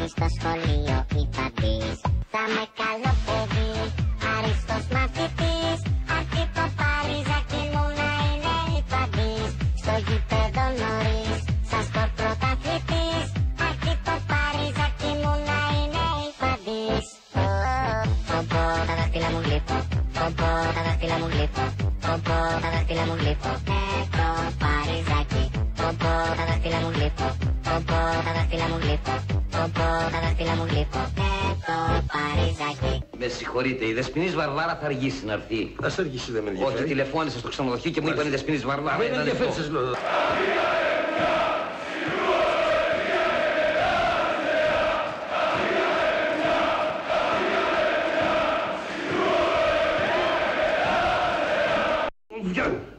εκεί στο σχολείο είπα της. Θα με καλό παιδί, άριστος μαθητής. Αρκεί το παρίζακι μου να είναι υπαντής. Στο γήπεδο νωρίς, σαν σπορ πρωταθλητής. Αρκεί το παρίζακι μου να είναι υπαντής. Πομπο, τα δάχτυλα μου γλύπω. Πομπο, τα δάχτυλα μου γλύπω. Πομπο, τα δάχτυλα μου γλύπω. Το παρίζακι. Πομπο, τα δάχτυλα μου γλύπω. Πομπο, τα δάχτυλα μου γλύπω. Πομπο, τα δάχτυλα μου γλύπω. Το παρίζακι. Με συγχωρείτε, η Δεσποινής Βαρβάρα θα αργήσει να έρθει. Ας αργήσει, δεν με ενδιαφέρει. Όχι, τηλεφώνησε στο ξενοδοχείο και μου είπαν η Δεσποινής Βαρβάρα. Δεν με ενδιαφέρει, σας λέω.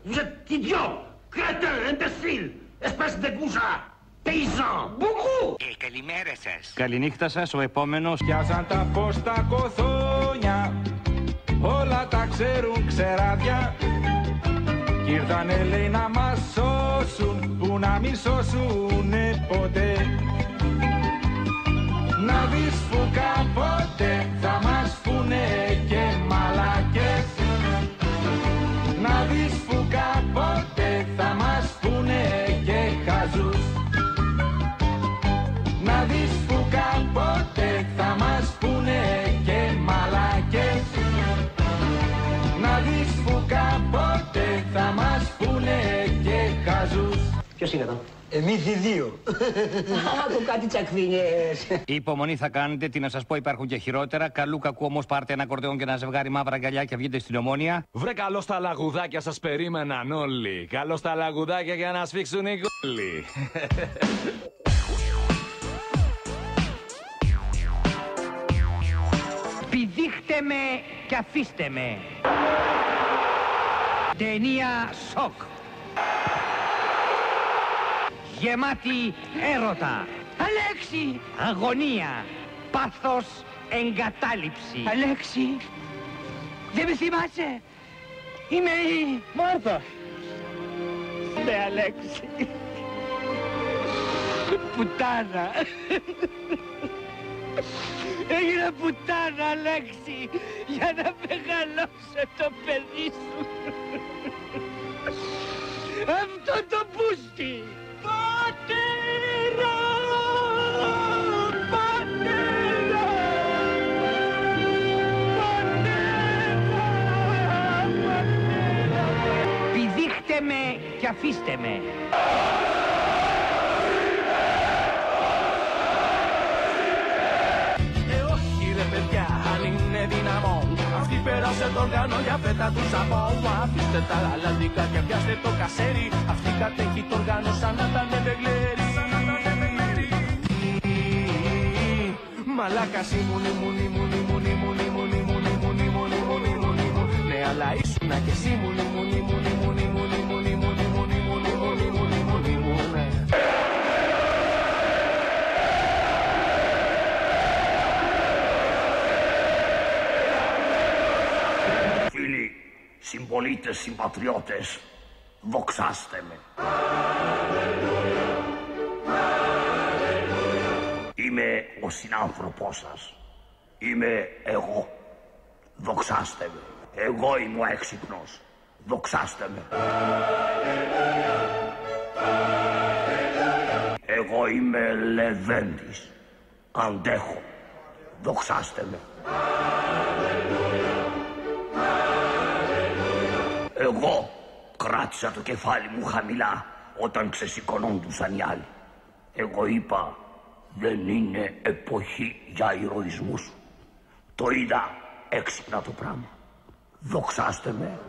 Vous êtes idiot, crétin, imbécile, espèce de goujat, paysan, beaucoup. Καλημέρα σας. Καληνύχτα σας, ο επόμενος. Πιάσαν τα φως τα κοθόνια, όλα τα ξέρουν ξεράδια. Κι ήρθανε λέει να μας σώσουν, που να μη σώσουνε ποτέ. Να δεις που κάποτε θα μας πούνε και μαλακές. Να δεις που κάποτε θα μας πούνε και χαζούς. Να δεις που κάποτε θα μας πούνε και μαλακές. Να δεις που κάποτε θα μας πούνε και χαζούς. Ποιος είναι εδώ? Εμείς οι δύο. Άκου κάτι τσακβίνιες. Υπομονή θα κάνετε, τι να σας πω, υπάρχουν και χειρότερα. Καλού κακού όμως πάρτε ένα κορδεόν και ένα ζευγάρι μαύρα αγκαλιά και βγείτε στην Ομόνια. Βρε καλώς τα λαγουδάκια σας περίμεναν όλοι. Καλώς τα λαγουδάκια για να σφίξουν οι γόλοι. Πηδήχτε με και αφήστε με. Ταινία σοκ. Γεμάτη έρωτα. Αλέξη! Αγωνία. Πάθος εγκατάλειψη. Αλέξη! Δεν με θυμάσαι. Είμαι η Μάρθα. Ναι, Αλέξη. Πουτάνα. Έγινα πουτάνα, Αλέξη, για να μεγαλώσω το παιδί σου. Αυτό το πούστη. Πατέρα! Πατέρα! Πατέρα! Πηδήχτε με και αφήστε με. Παιδιά, αν είναι δυναμό, αυτή πέρασε το όργανο για πέτα του σαμό. Αφήστε τα λαλαντικά και πιάστε το κασέρι. Αυτή κατέχει το όργανο σαν να ήταν μπεγλέρι. Μαλάκας ήμουνι, μουνι, μουνι, μουνι, μουνι, μουνι, μουνι, μουνι, μουνι, μουνι, μουνι, μουνι. Ναι, αλλά ήσουνα κι εσύ μουνι, μουνι, μουνι, μουνι, μουνι, μουνι, μουνι, μουνι, μουνι, μουνι, μουνι, μουνι, μουνι. Φίλοι, συμπολίτες, συμπατριώτες, δοξάστε με. Είμαι ο συνάνθρωπός σας. Είμαι εγώ. Δοξάστε με. Εγώ είμαι ο έξυπνος. Δοξάστε με. Εγώ είμαι Λεβέντης. Αντέχω. Δοξάστε με. Εγώ κράτησα το κεφάλι μου χαμηλά όταν ξεσηκωνόντουσαν οι άλλοι. Εγώ είπα, δεν είναι εποχή για ηρωισμούς. Το είδα έξυπνα το πράγμα. Δοξάστε με.